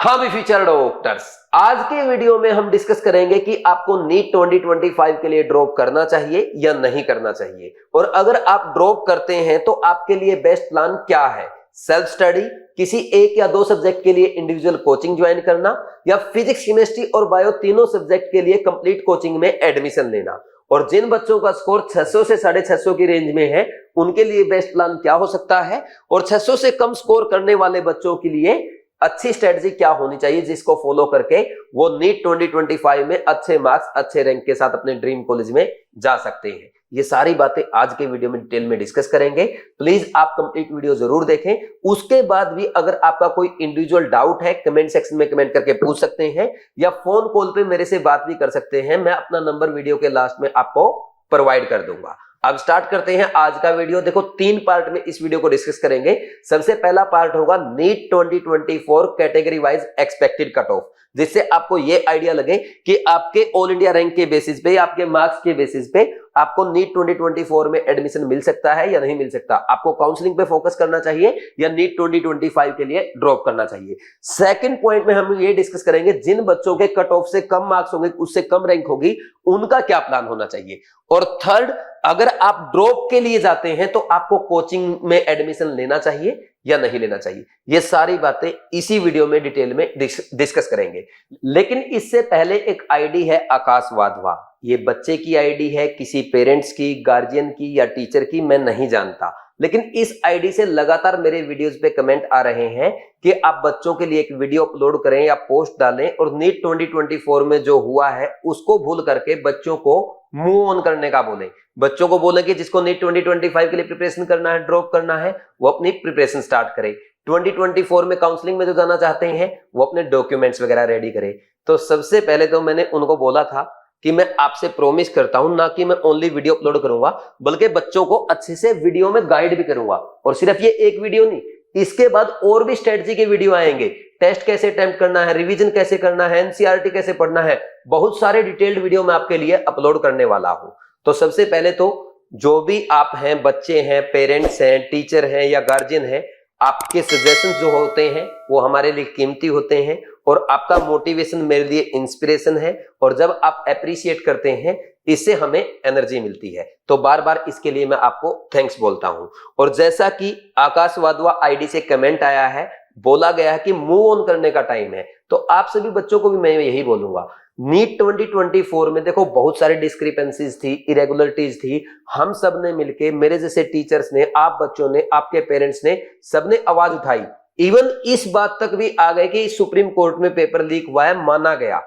हम future doctors. आज के वीडियो में हम डिस्कस करेंगे कि आपको नीट 2025 के लिए ड्रॉप करना चाहिए या नहीं करना चाहिए, और अगर आप ड्रॉप करते हैं तो आपके लिए बेस्ट प्लान क्या है। सेल्फ स्टडी, किसी एक या दो सब्जेक्ट के लिए इंडिविजुअल कोचिंग ज्वाइन करना, या फिजिक्स, केमिस्ट्री और बायो तीनों सब्जेक्ट के लिए कंप्लीट कोचिंग में एडमिशन लेना। और जिन बच्चों का स्कोर 600 से 650 की रेंज में है उनके लिए बेस्ट प्लान क्या हो सकता है, और 600 से कम स्कोर करने वाले बच्चों के लिए अच्छी स्ट्रेटजी क्या होनी चाहिए जिसको फॉलो करके वो नीट 2025 में अच्छे मार्क्स, अच्छे रैंक के साथ अपने ड्रीम कॉलेज में जा सकते हैं। ये सारी बातें आज के वीडियो में डिटेल में डिस्कस करेंगे। प्लीज आप कंप्लीट वीडियो जरूर देखें। उसके बाद भी अगर आपका कोई इंडिविजुअल डाउट है कमेंट सेक्शन में कमेंट करके पूछ सकते हैं, या फोन कॉल पे मेरे से बात भी कर सकते हैं। मैं अपना नंबर वीडियो के लास्ट में आपको प्रोवाइड कर दूंगा। अब स्टार्ट करते हैं आज का वीडियो। देखो, 3 पार्ट में इस वीडियो को डिस्कस करेंगे। सबसे पहला पार्ट होगा NEET 2024 category wise expected cut off, जिससे आपको ये आइडिया लगे कि आपके ऑल इंडिया रैंक के बेसिस पे, आपके मार्क्स के बेसिस पे आपको नीट 2024 में एडमिशन मिल सकता है या नहीं मिल सकता। आपको काउंसलिंग पे फोकस करना चाहिए या नीट 2025 के लिए ड्रॉप करना चाहिए। सेकंड पॉइंट में हम ये डिस्कस करेंगे जिन बच्चों के कट ऑफ से कम मार्क्स होंगे, उससे कम रैंक होगी, उनका क्या प्लान होना चाहिए। और थर्ड, अगर आप ड्रॉप के लिए जाते हैं तो आपको कोचिंग में एडमिशन लेना चाहिए या नहीं लेना चाहिए। ये सारी बातें इसी वीडियो में डिटेल में डिस्कस करेंगे। लेकिन इससे पहले एक आईडी है आकाश वाधवा। ये बच्चे की आईडी है, किसी पेरेंट्स की, गार्जियन की या टीचर की, मैं नहीं जानता। लेकिन इस आईडी से लगातार मेरे वीडियोस पे कमेंट आ रहे हैं कि आप बच्चों के लिए एक वीडियो अपलोड करें या पोस्ट डालें, और नीट 2024 में जो हुआ है उसको भूल करके बच्चों को मूव ऑन करने का बोले। बच्चों को बोले कि जिसको नीट 2025 के लिए प्रिपरेशन करना है, ड्रॉप करना है, वो अपनी प्रिपरेशन स्टार्ट करे। 2024 में काउंसलिंग में जो जाना चाहते हैं वो अपने डॉक्यूमेंट्स वगैरह रेडी करे। तो सबसे पहले तो मैंने उनको बोला था कि मैं आपसे प्रॉमिस करता हूं ना कि मैं ओनली वीडियो अपलोड करूंगा, बल्कि बच्चों को अच्छे से वीडियो में गाइड भी करूंगा। और सिर्फ ये एक वीडियो नहीं, इसके बाद और भी स्ट्रेटजी के वीडियो आएंगे। टेस्ट कैसे अटेम्प्ट करना है, रिवीजन कैसे करना है, एनसीईआरटी कैसे पढ़ना है, बहुत सारे डिटेल्ड वीडियो मैं आपके लिए अपलोड करने वाला हूं। तो सबसे पहले तो जो भी आप हैं, बच्चे हैं, पेरेंट्स हैं, टीचर हैं या गार्जियन हैं, आपके सजेशंस जो होते हैं वो हमारे लिए कीमती होते हैं, और आपका मोटिवेशन मेरे लिए इंस्पिरेशन है। और जब आप अप्रिशिएट करते हैं इससे हमें एनर्जी मिलती है। तो बार बार इसके लिए मैं आपको थैंक्स बोलता हूं। और जैसा कि आकाश वाधवा आईडी से कमेंट आया है, बोला गया है कि मूव ऑन करने का टाइम है, तो आप सभी बच्चों को भी मैं यही बोलूंगा। नीट 2024 में देखो बहुत सारी डिस्क्रिपेंसीज थी, इरेगुलरिटीज थी। हम सब ने मिलके, मेरे जैसे टीचर्स ने, आप बच्चों ने, आपके पेरेंट्स ने, सबने आवाज उठाई। इवन इस बात तक भी आ गए कि सुप्रीम कोर्ट में पेपर लीक हुआ है, माना गया,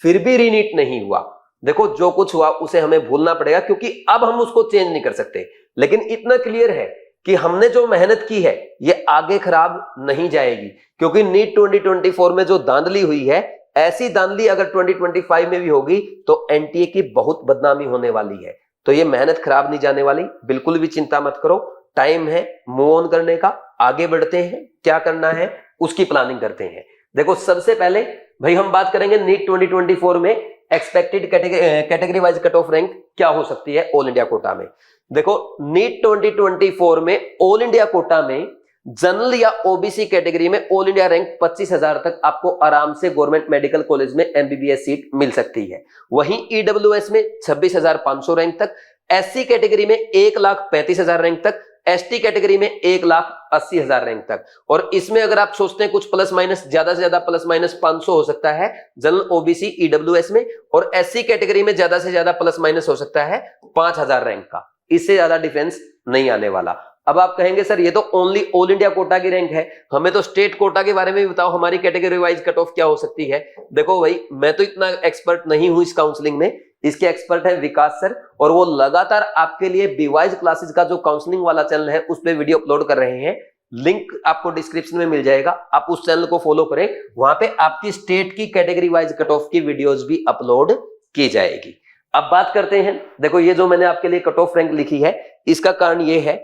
फिर भी रीनीट नहीं हुआ। देखो, जो कुछ हुआ उसे हमें भूलना पड़ेगा, क्योंकि अब हम उसको चेंज नहीं कर सकते। लेकिन इतना क्लियर है कि हमने जो मेहनत की है ये आगे खराब नहीं जाएगी, क्योंकि नीट 2024 में जो धांधली हुई है, ऐसी धांधली अगर 2025 में भी होगी तो एनटीए की बहुत बदनामी होने वाली है। तो ये मेहनत खराब नहीं जाने वाली, बिल्कुल भी चिंता मत करो। टाइम है मूव ऑन करने का, आगे बढ़ते हैं, क्या करना है उसकी प्लानिंग करते हैं। देखो, सबसे पहले भाई हम बात करेंगे नीट 2024 में expected category wise cut off rank क्या हो सकती है ऑल इंडिया कोटा में। देखो, नीट 2024 में ऑल इंडिया कोटा में जनरल या ओबीसी कैटेगरी में ऑल इंडिया रैंक 25,000 तक आपको आराम से गवर्नमेंट मेडिकल कॉलेज में एमबीबीएस सीट मिल सकती है। वहीं ईडब्ल्यूएस में 26,500 रैंक तक, एससी कैटेगरी में 1,35,000 रैंक तक, एसटी कैटेगरी में 1,80,000 रैंक तक। और इसमें अगर आप सोचते हैं कुछ प्लस माइनस, ज्यादा से ज्यादा प्लस माइनस 500 हो सकता है जनरल ओबीसी ईडब्ल्यूएस में, और एससी कैटेगरी में ज्यादा से ज्यादा प्लस माइनस हो सकता है 5,000 रैंक का। इससे ज्यादा डिफरेंस नहीं आने वाला। अब आप कहेंगे सर ये तो ओनली ऑल इंडिया कोटा की रैंक है, हमें तो स्टेट कोटा के बारे में भी बताओ, हमारी कैटेगरी वाइज कट ऑफ क्या हो सकती है। देखो भाई, मैं तो इतना एक्सपर्ट नहीं हूं इस काउंसलिंग में, इसके एक्सपर्ट है विकास सर, और वो लगातार आपके लिए बीवाइज क्लासेस का जो काउंसलिंग वाला चैनल है उस पर वीडियो अपलोड कर रहे हैं। लिंक आपको डिस्क्रिप्शन में मिल जाएगा, आप उस चैनल को फॉलो करें, वहां पे आपकी स्टेट की कैटेगरी वाइज कट ऑफ की वीडियोज भी अपलोड की जाएगी। अब बात करते हैं, देखो ये जो मैंने आपके लिए कट ऑफ रैंक लिखी है, इसका कारण ये है,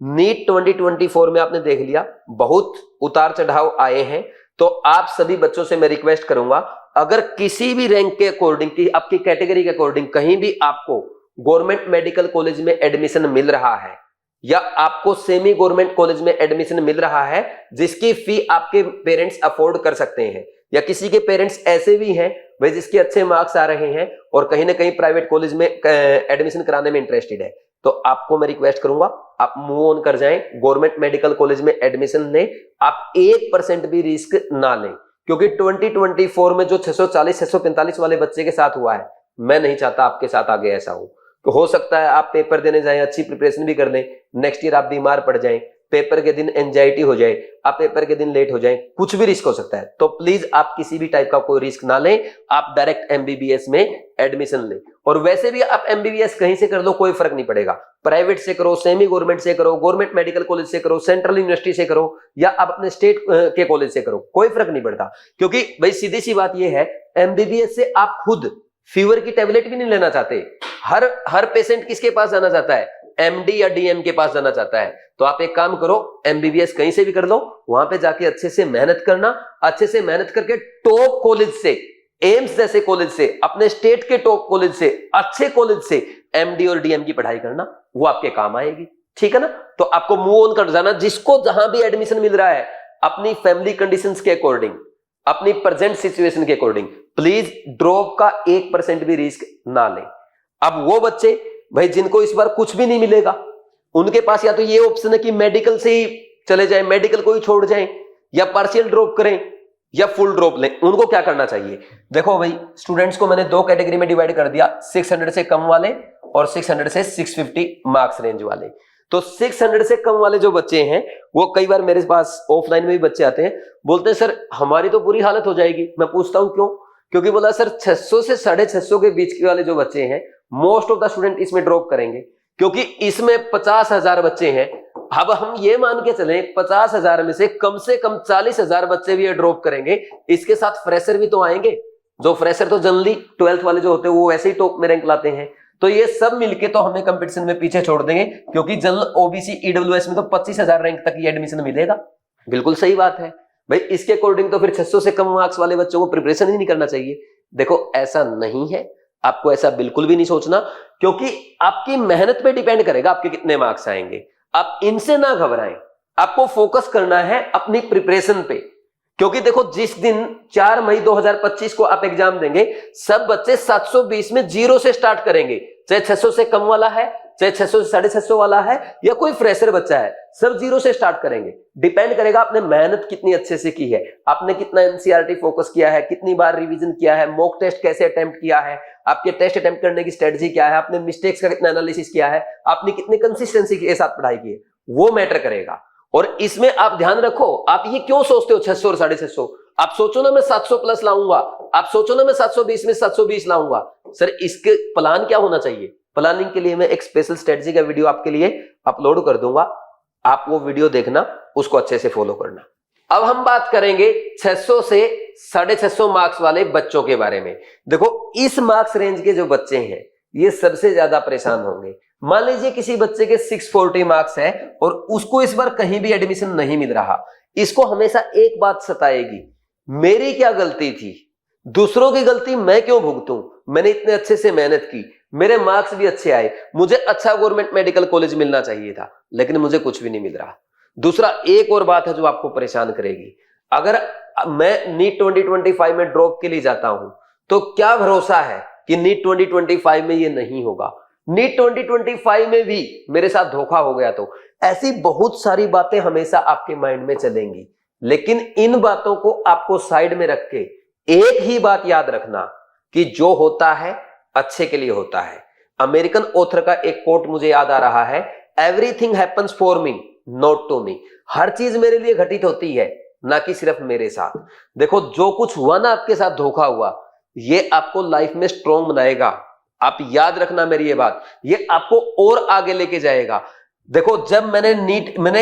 नीट 2024 में आपने देख लिया बहुत उतार चढ़ाव आए हैं। तो आप सभी बच्चों से मैं रिक्वेस्ट करूंगा, अगर किसी भी रैंक के अकॉर्डिंग की, आपकी कैटेगरी के अकॉर्डिंग कहीं भी आपको गवर्नमेंट मेडिकल कॉलेज में एडमिशन मिल रहा है, या आपको सेमी गवर्नमेंट कॉलेज में एडमिशन मिल रहा है जिसकी फी आपके पेरेंट्स अफोर्ड कर सकते हैं, या किसी के पेरेंट्स ऐसे भी हैं भाई जिसके अच्छे मार्क्स आ रहे हैं और कहीं ना कहीं प्राइवेट कॉलेज में एडमिशन कराने में इंटरेस्टेड है, तो आपको मैं रिक्वेस्ट करूंगा आप मूव ऑन कर जाएं, गवर्नमेंट मेडिकल कॉलेज में एडमिशन लें। आप 1% भी रिस्क ना लें, क्योंकि 2024 में जो 640 645 वाले बच्चे के साथ हुआ है, मैं नहीं चाहता आपके साथ आगे ऐसा हो। तो हो सकता है आप पेपर देने जाएं, अच्छी प्रिपरेशन भी कर लें, नेक्स्ट ईयर आप बीमार पड़ जाएं, पेपर के दिन एंजाइटी हो जाए, आप पेपर के दिन लेट हो जाएं, कुछ भी रिस्क हो सकता है। तो प्लीज आप किसी भी टाइप का कोई रिस्क ना लें, आप डायरेक्ट एमबीबीएस में एडमिशन लें। और वैसे भी आप एमबीबीएस कहीं से कर लो, कोई फर्क नहीं पड़ेगा, प्राइवेट से करो, सेमी गवर्नमेंट से करो, गवर्नमेंट मेडिकल कॉलेज से करो, सेंट्रल यूनिवर्सिटी से करो, या आप अपने स्टेट के कॉलेज से करो, कोई फर्क नहीं पड़ता। क्योंकि भाई सीधी सी बात यह है, एमबीबीएस से आप खुद फीवर की टेबलेट भी नहीं लेना चाहते। हर पेशेंट किसके पास जाना चाहता है? एमडी या डीएम के पास जाना चाहता है। तो आप एक काम करो, एमबीबीएस कहीं से भी कर लो, वहां पे जाके अच्छे से मेहनत करना, अच्छे से मेहनत करके टॉप कॉलेज से, एम्स जैसे कॉलेज से, अपने स्टेट के टॉप कॉलेज से, अच्छे कॉलेज से एमडी और डीएम की पढ़ाई करना, वो आपके काम आएगी। ठीक है ना? तो आपको मूव ऑन कर जाना, जिसको जहां भी एडमिशन मिल रहा है अपनी फैमिली कंडीशंस के अकॉर्डिंग, अपनी प्रेजेंट सिचुएशन के अकॉर्डिंग, प्लीज ड्रॉप का 1% भी रिस्क ना लें। अब वो बच्चे भाई जिनको इस बार कुछ भी नहीं मिलेगा, उनके पास या तो ये ऑप्शन है कि मेडिकल से ही चले जाएं, मेडिकल को ही छोड़ जाएं, या पार्शियल ड्रॉप करें, या फुल ड्रॉप लें। उनको क्या करना चाहिए? देखो भाई, स्टूडेंट्स को मैंने 2 कैटेगरी में डिवाइड कर दिया, 600 से कम वाले और 600 से 650 मार्क्स रेंज वाले। तो 600 से कम वाले जो बच्चे हैं, वो कई बार मेरे पास ऑफलाइन में भी बच्चे आते हैं, बोलते हैं सर हमारी तो बुरी हालत हो जाएगी। मैं पूछता हूं क्यों? क्योंकि बोला सर 600 से 650 के बीच के वाले जो बच्चे हैं, मोस्ट ऑफ द स्टूडेंट इसमें ड्रॉप करेंगे, क्योंकि इसमें 50,000 बच्चे हैं। अब हम ये मान के चलें 50,000 में से कम 40,000 बच्चे भी ये ड्रॉप करेंगे। इसके साथ फ्रेशर भी तो आएंगे, जो फ्रेशर तो जनरली 12th वाले जो होते हैं वो वैसे ही टॉप में रैंक लाते हैं। तो ये सब मिलके तो हमें कंपटीशन में पीछे छोड़ देंगे, क्योंकि जनरल ओबीसी ईडब्ल्यूएस में तो 25,000 रैंक तक ये एडमिशन मिलेगा। बिल्कुल सही बात है भाई, इसके अकॉर्डिंग तो फिर 600 से कम मार्क्स वाले बच्चों को प्रिपरेशन ही नहीं करना चाहिए। देखो ऐसा नहीं है, आपको ऐसा बिल्कुल भी नहीं सोचना, क्योंकि आपकी मेहनत पे डिपेंड करेगा आपके कितने मार्क्स आएंगे। आप इनसे ना घबराएं, आपको फोकस करना है अपनी प्रिपरेशन पे। क्योंकि देखो, जिस दिन 4 मई 2025 को आप एग्जाम देंगे, सब बच्चे 720 में 0 से स्टार्ट करेंगे, चाहे 600 से कम वाला है, चाहे 600 से 650 वाला है, या कोई फ्रेशर बच्चा है, सब 0 से स्टार्ट करेंगे। डिपेंड करेगा आपने मेहनत कितनी अच्छे से की है, आपने कितना एनसीईआरटी फोकस किया है, कितनी बार रिवीजन किया है, मॉक टेस्ट कैसे अटेम्प्ट किया है, आपके टेस्ट अटेम्प्ट करने की स्ट्रेटजी क्या है, आपने मिस्टेक्स का कितना एनालिसिस किया है, आपने कितनी कंसिस्टेंसी के साथ पढ़ाई की है, वो मैटर करेगा। और इसमें आप ध्यान रखो, आप ये क्यों सोचते हो 600 और 650? आप सोचो ना मैं 700 प्लस लाऊंगा, आप सोचो ना मैं 720 में 720 लाऊंगा। सर इसके प्लान क्या होना चाहिए? प्लानिंग के लिए मैं एक स्पेशल स्ट्रेटजी का वीडियो आपके लिए अपलोड कर दूंगा, आप वो वीडियो देखना, उसको अच्छे से फॉलो करना। अब हम बात करेंगे 600 से 650 मार्क्स वाले बच्चों के बारे में। देखो, इस मार्क्स रेंज के जो बच्चे हैं, ये सबसे ज्यादा परेशान होंगे। मान लीजिए किसी बच्चे के 640 मार्क्स है और उसको इस बार कहीं भी एडमिशन नहीं मिल रहा, इसको हमेशा एक बात सताएगी, मेरी क्या गलती थी, दूसरों की गलती मैं क्यों भुगतूं, मैंने इतने अच्छे से मेहनत की, मेरे मार्क्स भी अच्छे आए, मुझे अच्छा गवर्नमेंट मेडिकल कॉलेज मिलना चाहिए था, लेकिन मुझे कुछ भी नहीं मिल रहा। दूसरा, एक और बात है जो आपको परेशान करेगी, अगर मैं नीट 2025 में ड्रॉप के लिए जाता हूं, तो क्या भरोसा है कि नीट 2025 में ये नहीं होगा, नीट 2025 में भी मेरे साथ धोखा हो गया तो। ऐसी बहुत सारी बातें हमेशा आपके माइंड में चलेंगी, लेकिन इन बातों को आपको साइड में रख के एक ही बात याद रखना कि जो होता है अच्छे के लिए होता है। अमेरिकन ऑथर का एक कोट मुझे याद आ रहा है, everything happens for me not to me. हर चीज मेरे लिए घटित होती है, ना कि सिर्फ मेरे साथ। देखो, जो कुछ हुआ ना आपके साथ, धोखा हुआ, ये आपको लाइफ में स्ट्रॉन्ग बनाएगा। आप याद रखना मेरी ये बात, ये आपको और आगे लेके जाएगा। देखो, जब मैंने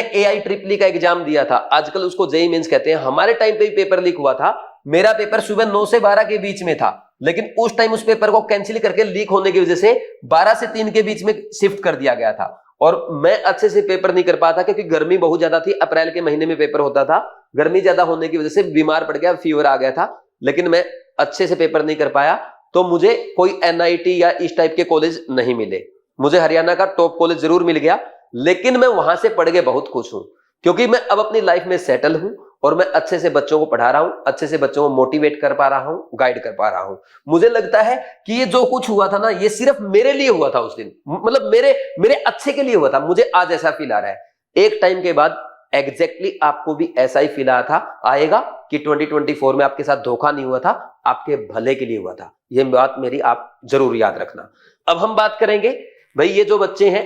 AIEEE का एग्जाम दिया था, आजकल उसको जेईई मेंस कहते हैं, हमारे टाइम पे भी पेपर लीक हुआ था। मेरा पेपर सुबह 9 से 12 के बीच में था, लेकिन उस टाइम उस पेपर को कैंसिल करके लीक होने की वजह से 12 से 3 के बीच में शिफ्ट कर दिया गया था। और मैं अच्छे से पेपर नहीं कर पाता क्योंकि गर्मी बहुत ज्यादा थी, अप्रैल के महीने में पेपर होता था, गर्मी ज्यादा होने की वजह से बीमार पड़ गया, फीवर आ गया था, लेकिन मैं अच्छे से पेपर नहीं कर पाया, तो मुझे कोई NIT या इस टाइप के कॉलेज नहीं मिले। मुझे हरियाणा का टॉप कॉलेज जरूर मिल गया, लेकिन मैं वहां से पढ़ के बहुत खुश हूं, क्योंकि मैं अब अपनी लाइफ में सेटल हूं और मैं अच्छे से बच्चों को पढ़ा रहा हूं, अच्छे से बच्चों को मोटिवेट कर पा रहा हूं, गाइड कर पा रहा हूं। मुझे लगता है कि ये जो कुछ हुआ था ना, ये सिर्फ मेरे लिए हुआ था उस दिन, मतलब मेरे अच्छे के लिए हुआ था। मुझे आज ऐसा फील आ रहा है। एक टाइम के बाद एग्जैक्टली आपको भी ऐसा ही फील आएगा कि 2024 में आपके साथ धोखा नहीं हुआ था, आपके भले के लिए हुआ था। ये बात मेरी आप जरूर याद रखना। अब हम बात करेंगे भाई, ये जो बच्चे हैं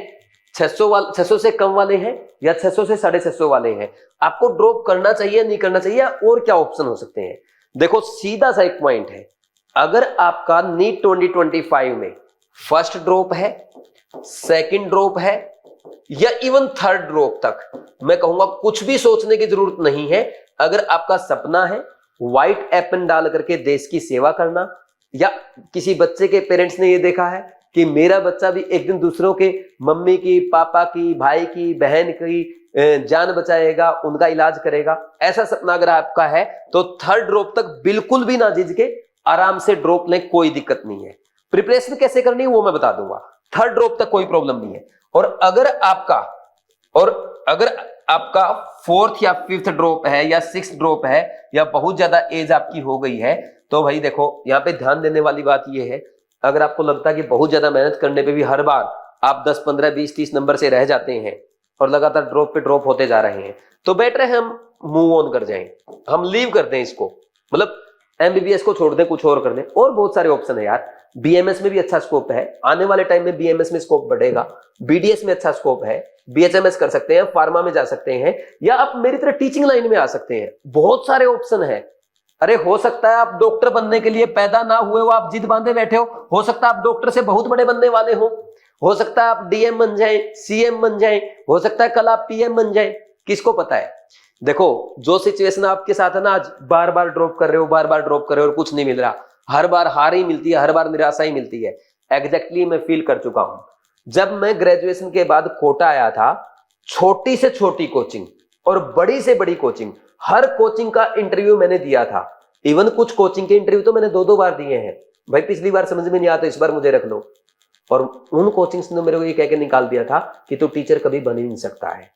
600 से कम वाले हैं या 600 से 650 वाले हैं, आपको ड्रॉप करना चाहिए नहीं करना चाहिए, और क्या ऑप्शन हो सकते हैं? देखो सीधा सा एक पॉइंट है, अगर आपका नीट 2025 में फर्स्ट ड्रॉप है, सेकंड ड्रॉप है या इवन थर्ड ड्रॉप तक, मैं कहूंगा कुछ भी सोचने की जरूरत नहीं है। अगर आपका सपना है व्हाइट एपन डाल करके देश की सेवा करना, या किसी बच्चे के पेरेंट्स ने ये देखा है कि मेरा बच्चा भी एक दिन दूसरों के मम्मी की, पापा की, भाई की, बहन की जान बचाएगा, उनका इलाज करेगा, ऐसा सपना अगर आपका है तो थर्ड ड्रॉप तक बिल्कुल भी ना झिझके के आराम से ड्रॉप लें, कोई दिक्कत नहीं है। प्रिपरेशन कैसे करनी है वो मैं बता दूंगा। थर्ड ड्रॉप तक कोई प्रॉब्लम नहीं है। और अगर आपका फोर्थ या फिफ्थ ड्रॉप है या सिक्स्थ ड्रॉप है या बहुत ज्यादा एज आपकी हो गई है, तो भाई देखो यहाँ पे ध्यान देने वाली बात ये है, अगर आपको लगता है कि बहुत ज्यादा मेहनत करने पे भी हर बार आप 10, 15, 20, 30 नंबर से रह जाते हैं और लगातार ड्रॉप पे ड्रॉप होते जा रहे हैं, तो बेटर है हम मूव ऑन कर जाएं, हम लीव कर दें इसको, मतलब एमबीबीएस को छोड़ दें, कुछ और कर दें। और बहुत सारे ऑप्शन है यार, बीएमएस में भी अच्छा स्कोप है, आने वाले टाइम में बीएमएस में स्कोप बढ़ेगा, बीडीएस में अच्छा स्कोप है, बीएचएमएस कर सकते हैं, फार्मा में जा सकते हैं, या आप मेरी तरह टीचिंग लाइन में आ सकते हैं। बहुत सारे ऑप्शन है। अरे हो सकता है आप डॉक्टर बनने के लिए पैदा ना हुए हो, आप जिद बांधे बैठे हो सकता है आप डॉक्टर से बहुत बड़े बनने वाले हो सकता है आप डीएम बन जाएं, सीएम बन जाएं, हो सकता है कल आप पीएम बन जाएं, किसको पता है। देखो जो सिचुएशन आपके साथ है ना, आज बार बार ड्रॉप कर रहे हो, बार बार ड्रॉप कर रहे हो और कुछ नहीं मिल रहा, हर बार हार ही मिलती है, हर बार निराशा ही मिलती है। एग्जैक्टली मैं फील कर चुका हूं। जब मैं ग्रेजुएशन के बाद कोटा आया था, छोटी से छोटी कोचिंग और बड़ी से बड़ी कोचिंग, हर कोचिंग का इंटरव्यू मैंने दिया था। इवन कुछ कोचिंग के इंटरव्यू तो मैंने 2-2 बार दिए हैं। भाई पिछली बार समझ में नहीं आता, इस बार मुझे रख लो। और उन कोचिंग्स ने मेरे को ये कह के निकाल दिया था कि तू टीचर कभी बन ही नहीं सकता है।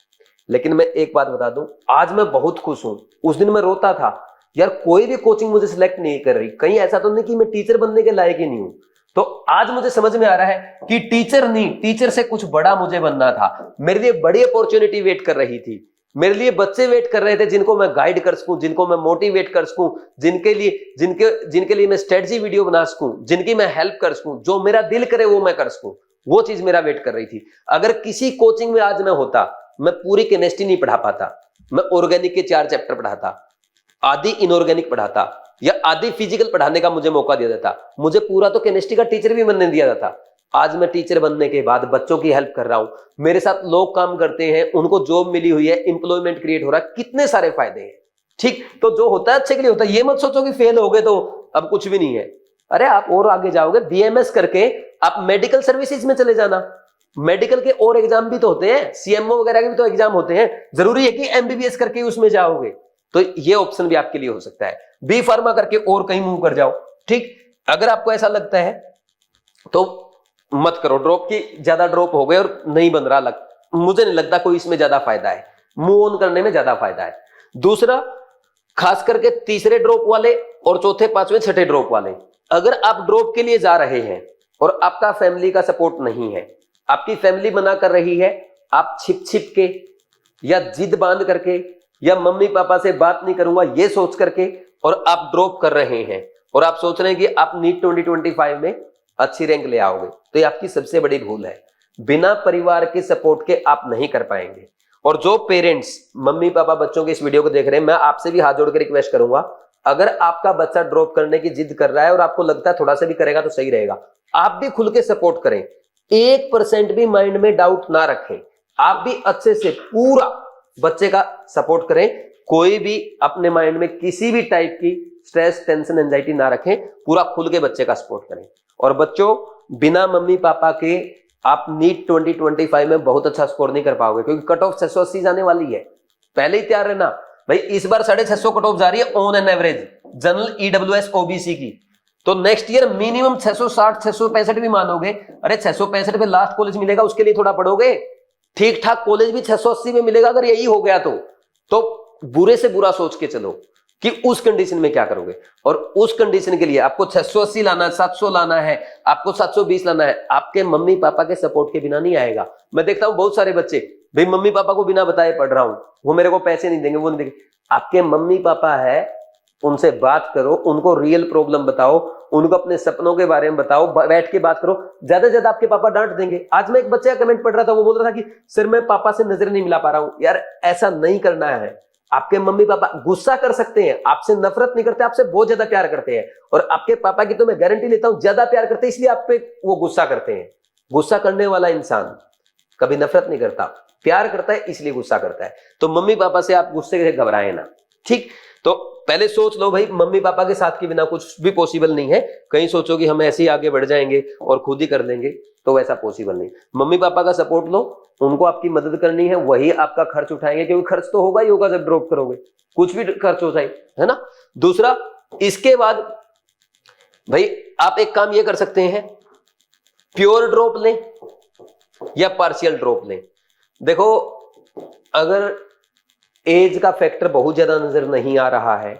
लेकिन मैं एक बात बता दूं, आज मैं बहुत खुश हूं। उस दिन मैं रोता था यार, कोई भी कोचिंग मुझे सिलेक्ट नहीं कर रही, कहीं ऐसा तो नहीं कि मैं टीचर बनने के लायक ही नहीं हूं। तो आज मुझे समझ में आ रहा है कि टीचर नहीं, टीचर से कुछ बड़ा मुझे बनना था। मेरे लिए बड़ी अपॉर्चुनिटी वेट कर रही थी, मेरे लिए बच्चे वेट कर रहे थे जिनको मैं गाइड कर सकूं, जिनको मैं मोटिवेट कर सकूं, जिनके लिए मैं स्ट्रेटजी वीडियो बना सकूं, जिनकी मैं हेल्प कर सकूं, जो मेरा दिल करे वो मैं कर सकूं। वो चीज मेरा वेट कर रही थी। अगर किसी कोचिंग में आज मैं होता, मैं पूरी केमिस्ट्री नहीं पढ़ा पाता, मैं ऑर्गेनिक के 4 चैप्टर पढ़ाता, आधी इनऑर्गेनिक पढ़ाता, या आधी फिजिकल पढ़ाने का मुझे मौका दिया जाता। मुझे पूरा तो केमिस्ट्री का टीचर भी बनने दिया जाता। आज मैं टीचर बनने के बाद बच्चों की हेल्प कर रहा हूं, मेरे साथ लोग काम करते हैं, उनको जॉब मिली हुई है, एम्प्लॉयमेंट क्रिएट हो रहा है, कितने सारे फायदे हैं। ठीक, तो जो होता है अच्छे के लिए होता है। ये मत सोचो कि फेल हो गए तो अब कुछ भी नहीं है। अरे आप और आगे जाओगे, बीएमएस करके आप मेडिकल सर्विसेज में चले जाना। मेडिकल के और एग्जाम भी तो होते हैं, सीएमओ वगैरह के भी तो एग्जाम होते हैं। जरूरी है कि एमबीबीएस करके उसमें जाओगे, तो ये ऑप्शन भी आपके लिए हो सकता है। बी फार्मा करके और कहीं मूव कर जाओ। ठीक, अगर आपको ऐसा लगता है तो मत करो ड्रॉप की, ज्यादा ड्रॉप हो गए और नहीं बन रहा, मुझे नहीं लगता कोई इसमें ज्यादा फायदा है, मूव ऑन करने में ज्यादा फायदा है। दूसरा, खास करके तीसरे ड्रॉप वाले और चौथे, पांचवें, छठे ड्रॉप वाले, अगर आप ड्रॉप के लिए जा रहे हैं और आपका फैमिली का सपोर्ट नहीं है, आपकी फैमिली मना कर रही है, आप छिप छिप के या जिद बांध करके या मम्मी पापा से बात नहीं करूंगा ये सोच करके और आप ड्रॉप कर रहे हैं और आप सोच रहे हैं कि आप नीट 2025 में अच्छी रैंक ले आओगे, तो ये आपकी सबसे बड़ी भूल है। बिना परिवार के सपोर्ट के आप नहीं कर पाएंगे। और जो पेरेंट्स, मम्मी पापा बच्चों के इस वीडियो को देख रहे हैं, मैं आपसे भी हाथ जोड़ के रिक्वेस्ट करूंगा, अगर आपका बच्चा ड्रॉप करने की जिद कर रहा है और आपको लगता है थोड़ा सा भी करेगा तो सही रहेगा, आप भी खुल के सपोर्ट करें। 1% भी माइंड में डाउट ना रखें, आप भी अच्छे से पूरा बच्चे का सपोर्ट करें। कोई भी अपने माइंड में किसी भी टाइप की स्ट्रेस, टेंशन, एंजाइटी ना रखें, पूरा खुल के बच्चे का सपोर्ट करें। और बच्चों, बिना मम्मी पापा के आप नीट 2025 में बहुत अच्छा स्कोर नहीं कर पाओगे, क्योंकि कट ऑफ 680 जाने वाली है। पहले ही तैयार रहना भाई, इस बार 650 कट ऑफ जा रही है on an average general, EWS, OBC की। तो नेक्स्ट ईयर मिनिमम 660, 665 भी मानोगे। अरे 665 पे लास्ट कॉलेज मिलेगा, उसके लिए थोड़ा पढ़ोगे। ठीक ठाक कॉलेज भी 680 में मिलेगा अगर यही हो गया तो बुरे से बुरा सोच के चलो कि उस कंडीशन में क्या करोगे। और उस कंडीशन के लिए आपको 680 लाना है, 700 लाना है, आपको 720 लाना है, आपके मम्मी पापा के सपोर्ट के बिना नहीं आएगा। मैं देखता हूं बहुत सारे बच्चे, भाई मम्मी पापा को बिना बताए पढ़ रहा हूं, वो मेरे को पैसे नहीं देंगे, वो नहीं देंगे। आपके मम्मी पापा है, उनसे बात करो, उनको रियल प्रॉब्लम बताओ, उनको अपने सपनों के बारे में बताओ, बैठ के बात करो। ज्यादा से ज्यादा आपके पापा डांट देंगे। आज मैं एक बच्चे का कमेंट पढ़ रहा था, वो बोल रहा था कि सर मैं पापा से नजर नहीं मिला पा रहा हूं। यार ऐसा नहीं करना है। आपके मम्मी पापा गुस्सा कर सकते हैं, आपसे नफरत नहीं करते, आपसे बहुत ज्यादा प्यार करते हैं। और आपके पापा की तो मैं गारंटी लेता हूं ज्यादा प्यार करते हैं, इसलिए आप पे वो गुस्सा करते हैं। गुस्सा करने वाला इंसान कभी नफरत नहीं करता, प्यार करता है, इसलिए गुस्सा करता है। तो मम्मी पापा से आप गुस्से से घबराएं ना, ठीक। तो पहले सोच लो भाई, मम्मी पापा के साथ के बिना कुछ भी पॉसिबल नहीं है। कहीं सोचो कि हम ऐसे ही आगे बढ़ जाएंगे और खुद ही कर लेंगे, तो वैसा पॉसिबल नहीं। मम्मी पापा का सपोर्ट लो, उनको आपकी मदद करनी है, वही आपका खर्च उठाएंगे, क्योंकि खर्च तो होगा ही होगा जब ड्रॉप करोगे, कुछ भी खर्च हो जाए, है ना। दूसरा, इसके बाद भाई आप एक काम ये कर सकते हैं, प्योर ड्रॉप लें या पार्शियल ड्रॉप लें। देखो, अगर एज का फैक्टर बहुत ज्यादा नजर नहीं आ रहा है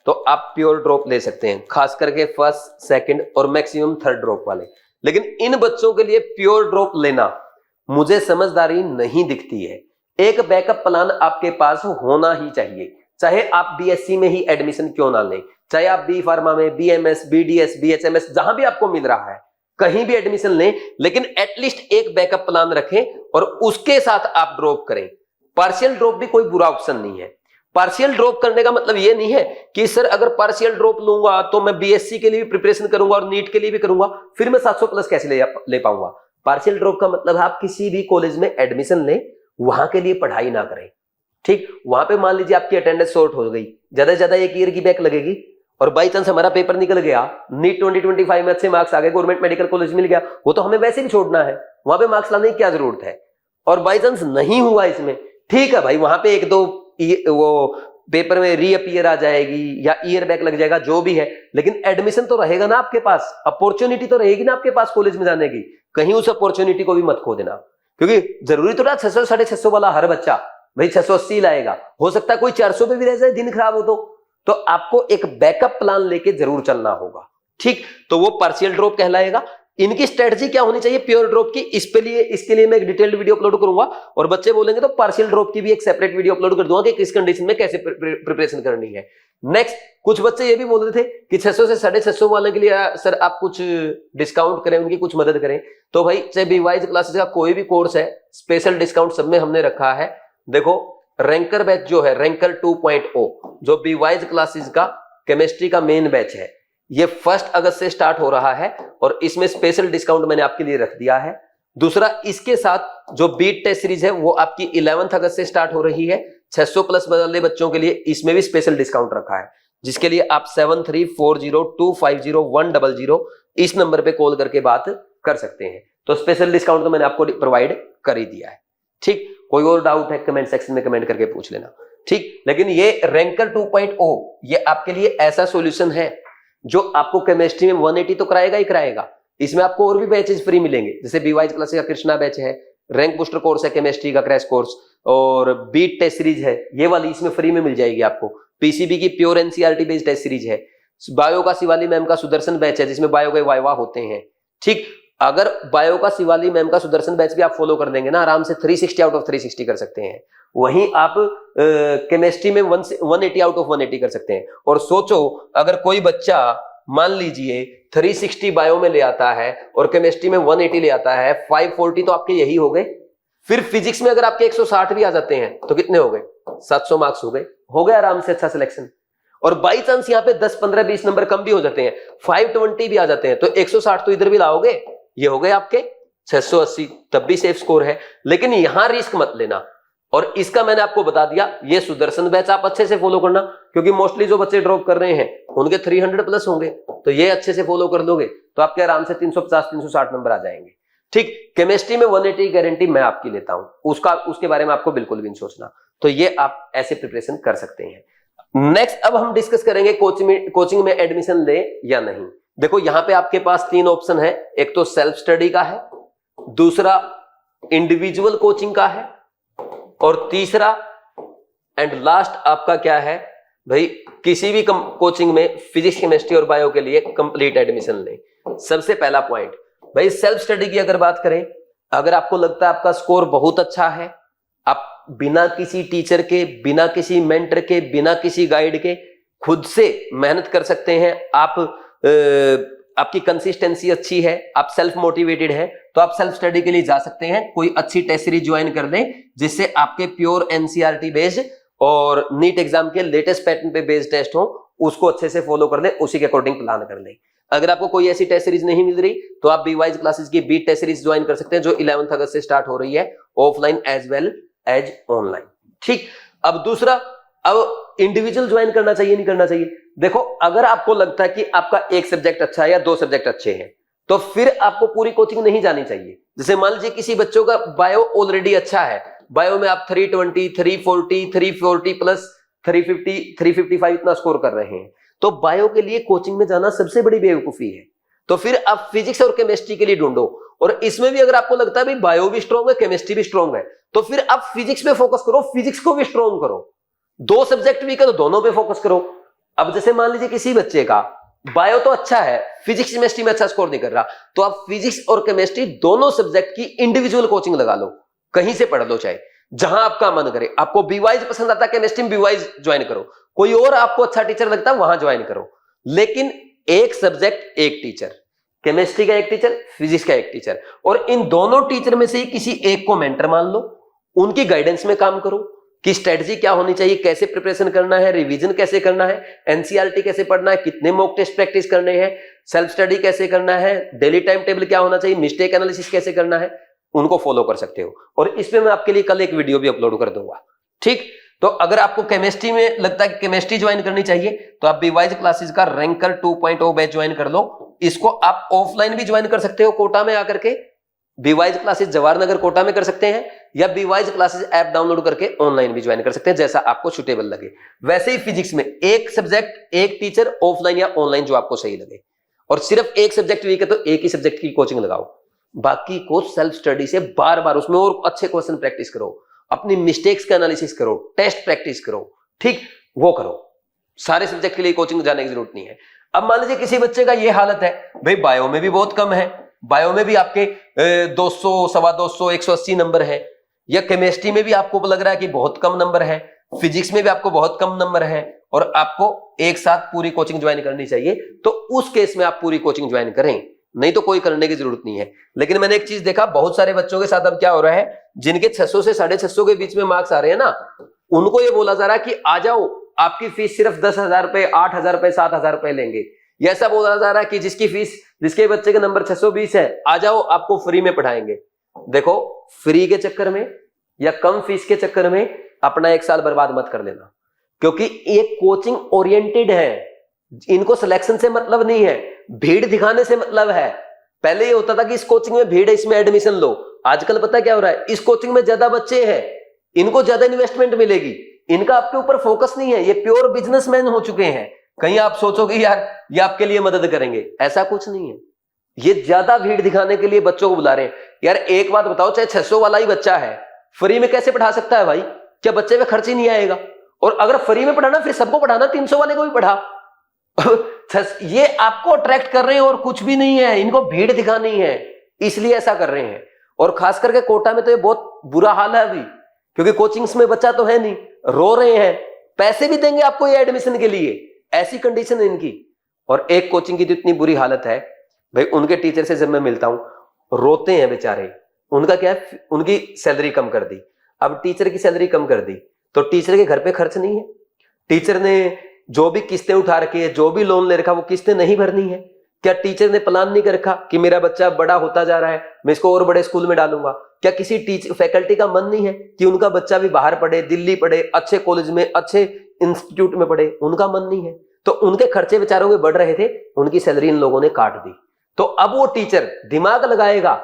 तो आप प्योर ड्रॉप ले सकते हैं, खास करके फर्स्ट, सेकंड और मैक्सिमम थर्ड ड्रॉप वाले। लेकिन इन बच्चों के लिए प्योर ड्रॉप लेना मुझे समझदारी नहीं दिखती है। एक बैकअप प्लान आपके पास होना ही चाहिए, चाहे आप बीएससी में ही एडमिशन क्यों ना लें, चाहे आप बी फार्मा में, बीएमएस, बीडीएस, बीएचएमएस, जहां भी आपको मिल रहा है कहीं भी एडमिशन लें, लेकिन एटलीस्ट एक बैकअप प्लान रखें और उसके साथ आप ड्रॉप करें। पार्शियल ड्रॉप भी कोई बुरा ऑप्शन नहीं है। पार्शियल ड्रॉप करने का मतलब ये नहीं है कि सर अगर पार्शियल ड्रॉप लूंगा तो मैं बीएससी के लिए भी प्रिपरेशन करूंगा और नीट के लिए भी करूंगा, फिर मैं 700 प्लस कैसे ले पाऊंगा। पार्शियल ड्रॉप का मतलब है आप किसी भी कॉलेज में एडमिशन लें, वहां के लिए पढ़ाई ना करें, ठीक। वहां पे मान लीजिए आपकी अटेंडेंस शॉर्ट हो गई, ज्यादा से ज्यादा 1 ईयर की बैक लगेगी, और बाई चांस हमारा पेपर निकल गया, नीट 2025 में अच्छे मार्क्स आ गए, गवर्नमेंट मेडिकल कॉलेज मिल गया, वो तो हमें वैसे भी छोड़ना है, वहां पे मार्क्स लाने की क्या जरूरत है। और बाई चांस नहीं हुआ इसमें, ठीक है भाई, वहां पे 1-2 वो पेपर में रीअपीयर आ जाएगी या ईयर बैक लग जाएगा, जो भी है, लेकिन एडमिशन तो रहेगा ना आपके पास, अपॉर्चुनिटी तो रहेगी ना आपके पास कॉलेज में जाने की। कहीं उस अपॉर्चुनिटी को भी मत खो देना, क्योंकि जरूरी तो ना 600 650 वाला हर बच्चा भाई 680 लाएगा, हो सकता है कोई 400 पे भी रह जाए, दिन खराब हो तो आपको एक बैकअप प्लान लेके जरूर चलना होगा, ठीक। तो वो पार्शियल ड्रॉप कहलाएगा। इनकी स्ट्रेटजी क्या होनी चाहिए प्योर ड्रॉप की, इसके लिए मैं एक डिटेल्ड वीडियो अपलोड करूंगा, और बच्चे बोलेंगे तो पार्शियल ड्रॉप की भी एक सेपरेट वीडियो अपलोड कर दूंगा कि किस कंडीशन में कैसे प्रिपरेशन करनी है। नेक्स्ट, कुछ बच्चे ये भी बोल रहे थे कि 600 से 650 वाले के लिए सर आप कुछ डिस्काउंट करें, उनकी कुछ मदद करें। तो भाई चाहे बीवाइज क्लासेस का कोई भी कोर्स है, स्पेशल डिस्काउंट सब में हमने रखा है। देखो, रैंकर बैच जो है, रैंकर 2.0, जो बीवाइज क्लासेस का केमिस्ट्री का मेन बैच है, ये 1 अगस्त से स्टार्ट हो रहा है और इसमें स्पेशल डिस्काउंट मैंने आपके लिए रख दिया है। दूसरा, इसके साथ जो बीट टेस्ट सीरीज है वो आपकी 11 अगस्त से स्टार्ट हो रही है। 600 प्लस वाले बच्चों के लिए इसमें भी स्पेशल डिस्काउंट रखा है, जिसके लिए आप 7340250100 इस नंबर पे कॉल करके बात कर सकते हैं। तो स्पेशल डिस्काउंट तो मैंने आपको प्रोवाइड कर ही दिया है, ठीक। कोई और डाउट है कमेंट सेक्शन में कमेंट करके पूछ लेना, ठीक। लेकिन ये रैंकर 2.0 ये आपके लिए ऐसा सॉल्यूशन है जो आपको केमिस्ट्री में 180 तो कराएगा ही कराएगा। इसमें आपको और भी बैचेस फ्री मिलेंगे, जैसे बीवाइज क्लासेस का कृष्णा बैच है, रैंक बूस्टर कोर्स है केमिस्ट्री का क्रैश कोर्स, और बीट टेस्ट सीरीज है, ये वाली इसमें फ्री में मिल जाएगी आपको। पीसीबी की pure NCERT based test series है। बायो का शिवाली मैम का सुदर्शन बैच है, जिसमें बायो के वाइवा होते हैं, ठीक। अगर बायो का शिवाली मैम का सुदर्शन बैच भी आप फॉलो कर देंगे ना, आराम से 360 आउट ऑफ 360 कर सकते हैं। वहीं आप केमिस्ट्री में 180 आउट ऑफ 180 कर सकते हैं। और सोचो, अगर कोई बच्चा मान लीजिए 360 बायो में ले आता है और केमिस्ट्री में 180 ले आता है, 540 तो आपके यही हो गए। फिर फिजिक्स में अगर आपके 160 भी आ जाते हैं तो कितने हो गए, 700 मार्क्स हो गए आराम से, अच्छा सिलेक्शन। और बाई चांस यहाँ पे 10, 15, 20 नंबर कम भी हो जाते हैं, 520 भी आ जाते हैं, तो 160 तो इधर भी लाओगे, ये हो गए आपके 680, तब भी सेफ स्कोर है। लेकिन यहां रिस्क मत लेना, और इसका मैंने आपको बता दिया, ये सुदर्शन बैच आप अच्छे से फॉलो करना, क्योंकि मोस्टली जो बच्चे ड्रॉप कर रहे हैं उनके 300 प्लस होंगे, तो ये अच्छे से फॉलो कर दोगे तो आपके आराम से 350, 360 नंबर आ जाएंगे, ठीक। केमिस्ट्री में 180 गारंटी मैं आपकी लेता हूं, उसके बारे में आपको बिल्कुल भी नहीं सोचना। तो ये आप ऐसे प्रिपरेशन कर सकते हैं। नेक्स्ट, अब हम डिस्कस करेंगे कोचिंग में एडमिशन ले या नहीं। देखो, यहां पे आपके पास 3 ऑप्शन है, एक तो सेल्फ स्टडी का है, दूसरा इंडिविजुअल कोचिंग का है, और तीसरा एंड लास्ट आपका क्या है भाई, किसी भी कोचिंग में फिजिक्स केमिस्ट्री और बायो के लिए कंप्लीट एडमिशन लें। सबसे पहला पॉइंट भाई, सेल्फ स्टडी की अगर बात करें, अगर आपको लगता है आपका स्कोर बहुत अच्छा है, आप बिना किसी टीचर के, बिना किसी मेंटर के, बिना किसी गाइड के खुद से मेहनत कर सकते हैं, आपकी कंसिस्टेंसी अच्छी है, आप सेल्फ मोटिवेटेड हैं, तो आप सेल्फ स्टडी के लिए जा सकते हैं। कोई अच्छी टेस्ट सीरीज ज्वाइन कर लें जिससे आपके प्योर एनसीईआरटी बेस्ड और नीट एग्जाम के लेटेस्ट पैटर्न पे बेस्ड टेस्ट हो, उसको अच्छे से फॉलो कर लें, उसी के अकॉर्डिंग प्लान कर लें। अगर आपको कोई ऐसी टेस्ट सीरीज नहीं मिल रही तो आप बीवाइज क्लासेस की बीट टेस्ट सीरीज ज्वाइन कर सकते हैं, जो 11 अगस्त से स्टार्ट हो रही है, offline as well as online. ठीक, अब दूसरा, अब इंडिविजुअल ज्वाइन करना चाहिए नहीं करना चाहिए? देखो, अगर आपको लगता है कि आपका एक सब्जेक्ट अच्छा है या दो सब्जेक्ट अच्छे हैं, तो फिर आपको पूरी कोचिंग नहीं जानी चाहिए। जैसे मान लीजिए किसी बच्चों का बायो ऑलरेडी अच्छा है, बायो में आप 320, 340, 340 प्लस 350, 355 इतना स्कोर कर रहे हैं, तो बायो के लिए कोचिंग में जाना सबसे बड़ी बेवकूफी है। तो फिर आप फिजिक्स और केमिस्ट्री के लिए ढूंढो, और इसमें भी अगर आपको लगता है भाई बायो भी स्ट्रॉन्ग है, केमिस्ट्री भी स्ट्रॉन्ग है, तो फिर आप फिजिक्स में फोकस करो, फिजिक्स को भी स्ट्रॉन्ग करो। दो सब्जेक्ट वीक है तो दोनों पे फोकस करो। अब जैसे मान लीजिए किसी बच्चे का बायो तो अच्छा है, फिजिक्स केमिस्ट्री में अच्छा स्कोर नहीं कर रहा, तो आप फिजिक्स और केमिस्ट्री दोनों सब्जेक्ट की इंडिविजुअल कोचिंग लगा लो, कहीं से पढ़ लो, चाहे जहां आपका मन करे। आपको बीवाइज पसंद आता है केमिस्ट्री में, बीवाइज ज्वाइन करो, कोई और आपको अच्छा टीचर लगता है वहां ज्वाइन करो, लेकिन एक सब्जेक्ट एक टीचर, केमिस्ट्री का एक टीचर, फिजिक्स का एक टीचर, और इन दोनों टीचर में से ही किसी एक को मेंटर मान लो, उनकी गाइडेंस में काम करो कि स्ट्रेटजी क्या होनी चाहिए, कैसे प्रिपरेशन करना है, रिवीजन कैसे करना है, एनसीईआरटी कैसे पढ़ना है, कितने मॉक टेस्ट प्रैक्टिस करने हैं, सेल्फ स्टडी कैसे करना है, डेली टाइम टेबल क्या होना चाहिए, मिस्टेक एनालिसिस कैसे करना है, उनको फॉलो कर सकते हो। और इसमें मैं आपके लिए कल एक वीडियो भी अपलोड कर दूंगा। ठीक, तो अगर आपको केमिस्ट्री में लगता है कि केमिस्ट्री ज्वाइन करनी चाहिए, तो आप बीवाइज क्लासेस का रैंकर 2.0 बैच ज्वाइन कर लो। इसको आप ऑफलाइन भी ज्वाइन कर सकते हो, कोटा में आकर के बीवाइज क्लासेस जवाहर नगर कोटा में कर सकते हैं, या बीवाइज क्लासेस ऐप डाउनलोड करके ऑनलाइन भी ज्वाइन कर सकते हैं, जैसा आपको सुटेबल लगे। वैसे ही फिजिक्स में एक सब्जेक्ट एक टीचर, ऑफलाइन या ऑनलाइन, जो आपको सही लगे। और सिर्फ एक सब्जेक्ट वीक है तो एक ही सब्जेक्ट की कोचिंग लगाओ, बाकी को सेल्फ स्टडी से बार बार उसमें और अच्छे क्वेश्चन प्रैक्टिस करो, अपनी मिस्टेक्स का एनालिसिस करो, टेस्ट प्रैक्टिस करो, ठीक, वो करो। सारे सब्जेक्ट के लिए कोचिंग जाने की जरूरत नहीं है। अब मान लीजिए किसी बच्चे का ये हालत है, भाई बायो में भी बहुत कम है, बायो में भी आपके 200, 250, 180 नंबर है, या केमिस्ट्री में भी आपको लग रहा है कि बहुत कम नंबर है, फिजिक्स में भी आपको बहुत कम नंबर है, और आपको एक साथ पूरी कोचिंग ज्वाइन करनी चाहिए, तो उस केस में आप पूरी कोचिंग ज्वाइन करें, नहीं तो कोई करने की जरूरत नहीं है। लेकिन मैंने एक चीज देखा, बहुत सारे बच्चों के साथ अब क्या हो रहा है, जिनके 600 से 650 के बीच में मार्क्स आ रहे हैं ना, उनको ये बोला जा रहा है कि आ जाओ, आपकी फीस सिर्फ 10,000 रुपए, 8,000 रुपए, 7,000 रुपए लेंगे। ये ऐसा बोला जा रहा है कि जिसके बच्चे के नंबर 620 है, आ जाओ, आपको फ्री में पढ़ाएंगे। देखो, फ्री के चक्कर में या कम फीस के चक्कर में अपना एक साल बर्बाद मत कर लेना, क्योंकि ये कोचिंग ओरिएंटेड है, इनको सिलेक्शन से मतलब नहीं है, भीड़ दिखाने से मतलब है। पहले ये होता था कि इस कोचिंग में भीड़ है, इसमें एडमिशन लो। आजकल पता क्या हो रहा है, इस कोचिंग में ज्यादा बच्चे हैं, इनको ज्यादा इन्वेस्टमेंट मिलेगी, इनका आपके ऊपर फोकस नहीं है, ये प्योर बिजनेसमैन हो चुके हैं। कहीं आप सोचोगे यार ये आपके लिए मदद करेंगे, ऐसा कुछ नहीं है। ये ज्यादा भीड़ दिखाने के लिए बच्चों को बुला रहे हैं। यार एक बात बताओ, चाहे 600 वाला ही बच्चा है, फ्री में कैसे पढ़ा सकता है भाई? क्या बच्चे पे खर्च ही नहीं आएगा? और अगर फ्री में पढ़ाना, फिर सबको पढ़ाना, 300 वाले को भी पढ़ा। ये आपको अट्रैक्ट कर रहे हैं और कुछ भी नहीं है, इनको भीड़ दिखानी है, इसलिए ऐसा कर रहे हैं। और खास करके कोटा में तो ये बहुत बुरा हाल है अभी, क्योंकि कोचिंग्स में बच्चा तो है नहीं, रो रहे हैं, पैसे भी देंगे आपको ये एडमिशन के लिए, ऐसी कंडीशन है इनकी। और एक कोचिंग की तो इतनी बुरी हालत है भाई, उनके टीचर से जब मैं मिलता हूं, रोते हैं बेचारे। उनका क्या है, उनकी सैलरी कम कर दी, अब टीचर की सैलरी कम कर दी, तो टीचर के घर पे खर्च नहीं है, टीचर ने जो भी किस्तें उठा रखी है, जो भी लोन ले रखा, वो किस्तें नहीं भरनी है। क्या टीचर ने प्लान नहीं कर रखा कि मेरा बच्चा बड़ा होता जा रहा है, मैं इसको और बड़े स्कूल में डालूंगा? क्या किसी टीचर फैकल्टी का मन नहीं है कि उनका बच्चा भी बाहर पढ़े, दिल्ली पढ़े, अच्छे कॉलेज में, अच्छे इंस्टीट्यूट में पढ़े? उनका मन नहीं है, तो उनके खर्चे बेचारों के बढ़ रहे थे, उनकी सैलरी इन लोगों ने काट दी। तो अब वो टीचर दिमाग लगाएगा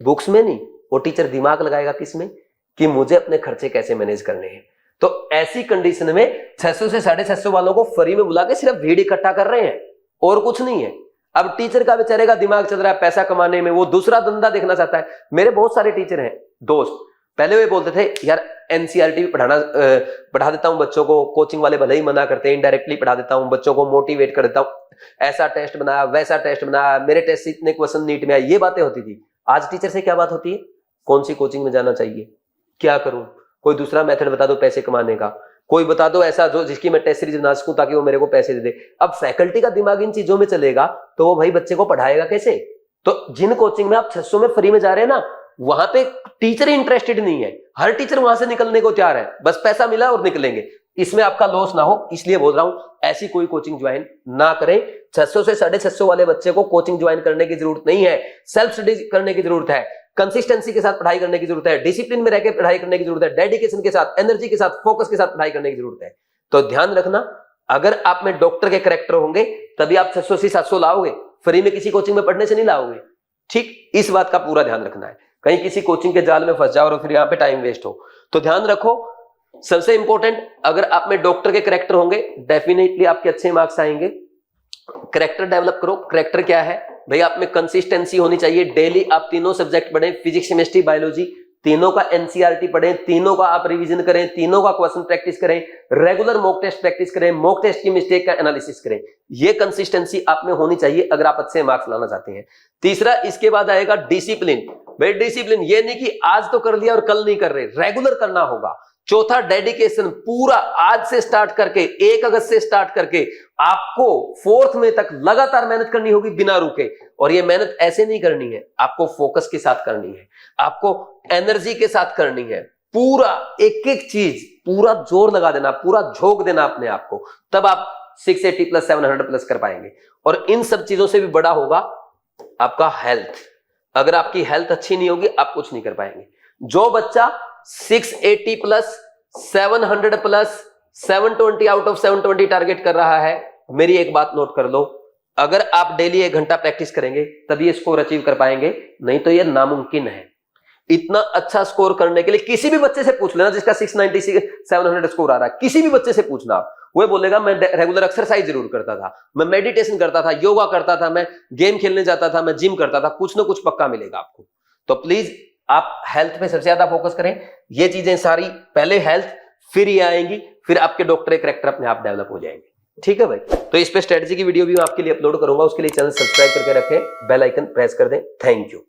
बुक्स में नहीं, वो टीचर दिमाग लगाएगा किसमें, कि मुझे अपने खर्चे कैसे मैनेज करने हैं। तो ऐसी कंडीशन में 600 से 650 वालों को फ्री में बुला के सिर्फ भीड़ इकट्ठा कर रहे हैं और कुछ नहीं है। अब टीचर का बेचारे का दिमाग चल रहा है पैसा कमाने में, वो दूसरा धंधा देखना चाहता है। मेरे बहुत सारे टीचर हैं दोस्त, पहले वे बोलते थे यार एनसीईआरटी पढ़ा देता हूं बच्चों को, कोचिंग वाले भले ही मना करते हैं, इनडायरेक्टली पढ़ा देता हूं बच्चों को, मोटिवेट कर देता हूं, ऐसा टेस्ट बनाया वैसा टेस्ट बनाया, मेरे टेस्ट से इतने क्वेश्चन नीट में आए, ये बातें होती थी। आज टीचर से क्या बात होती है, कौन सी कोचिंग में जाना चाहिए, क्या करूं, कोई दूसरा मेथड बता दो पैसे कमाने का, कोई बता दो ऐसा जो जिसकी मैं टेस्ट सीरीज बना सकूं ताकि वो मेरे को पैसे दे दे। अब फैकल्टी का दिमाग इन चीजों में चलेगा तो वो भाई बच्चे को पढ़ाएगा कैसे। तो जिन कोचिंग में आप 600 में फ्री में जा रहे हैं ना, वहां पे टीचर इंटरेस्टेड नहीं है, हर टीचर वहां से निकलने को तैयार है, बस पैसा मिला और निकलेंगे, इसमें आपका लॉस ना हो इसलिए बोल रहा हूं ऐसी कोई कोचिंग ज्वाइन ना करें। 600 से 650 वाले बच्चे को कोचिंग ज्वाइन करने की जरूरत नहीं है, सेल्फ स्टडी करने की जरूरत है, कंसिस्टेंसी के साथ पढ़ाई करने की जरूरत है, डिसिप्लिन में रहकर पढ़ाई करने की जरूरत है, डेडिकेशन के साथ, एनर्जी के साथ, फोकस के साथ पढ़ाई करने की जरूरत है। तो ध्यान रखना, अगर आप में डॉक्टर के कैरेक्टर होंगे तभी आप 600 से 700 लाओगे, फ्री में किसी कोचिंग में पढ़ने से नहीं लाओगे। ठीक, इस बात का पूरा ध्यान रखना है, कहीं किसी कोचिंग के जाल में फंस जाओ और फिर यहाँ पे टाइम वेस्ट हो। तो ध्यान रखो, सबसे इंपॉर्टेंट, अगर आप में डॉक्टर के कैरेक्टर होंगे डेफिनेटली आपके अच्छे मार्क्स आएंगे। कैरेक्टर डेवलप करो। कैरेक्टर क्या है भाई, आप में कंसिस्टेंसी होनी चाहिए, डेली आप तीनों सब्जेक्ट पढ़ें, फिजिक्स केमिस्ट्री बायोलॉजी, तीनों का एनसीईआरटी पढ़ें, तीनों का आप रिवीजन करें, तीनों का क्वेश्चन प्रैक्टिस करें, रेगुलर मॉक टेस्ट प्रैक्टिस करें, मॉक टेस्ट की मिस्टेक का एनालिसिस करें। ये कंसिस्टेंसी आप में होनी चाहिए अगर आप अच्छे मार्क्स लाना चाहते हैं। तीसरा, इसके बाद आएगा डिसिप्लिन। भाई डिसिप्लिन ये नहीं कि आज तो कर लिया और कल नहीं कर रहे, रेगुलर करना होगा। चौथा, डेडिकेशन, पूरा आज से स्टार्ट करके 1 अगस्त से स्टार्ट करके आपको 4th में तक लगातार मेहनत करनी होगी बिना रुके। और ये मेहनत ऐसे नहीं करनी है, आपको फोकस के साथ करनी है, आपको एनर्जी के साथ करनी है, पूरा एक एक चीज पूरा जोर लगा देना, पूरा झोंक देना अपने आप को, तब आप 680 प्लस 700 प्लस कर पाएंगे। और इन सब चीजों से भी बड़ा होगा आपका हेल्थ। अगर आपकी हेल्थ अच्छी नहीं होगी आप कुछ नहीं कर पाएंगे। जो बच्चा 680 plus 700 plus 720 out of 720 target कर रहा है, मेरी एक बात नोट कर लो, अगर आप डेली 1 घंटा प्रैक्टिस करेंगे तभी ये स्कोर अचीव कर पाएंगे, नहीं तो ये नामुमकिन है। इतना अच्छा स्कोर करने के लिए किसी भी बच्चे से पूछ लेना जिसका 690 700 स्कोर आ रहा है, किसी भी बच्चे से पूछना आप, वो बोलेगा मैं रेगुलर एक्सरसाइज जरूर करता था, मैं मेडिटेशन करता था, योगा करता था, मैं गेम खेलने जाता था, मैं जिम करता था, कुछ ना कुछ पक्का मिलेगा आपको। तो प्लीज आप हेल्थ पे सबसे ज्यादा फोकस करें। ये चीजें सारी, पहले हेल्थ, फिर ये आएंगी, फिर आपके डॉक्टर कैरेक्टर अपने आप डेवलप हो जाएंगे। ठीक है भाई, तो इस पे स्ट्रेटजी की वीडियो भी मैं आपके लिए अपलोड करूंगा, उसके लिए चैनल सब्सक्राइब करके रखें, बेल आइकन प्रेस कर दें। Thank you.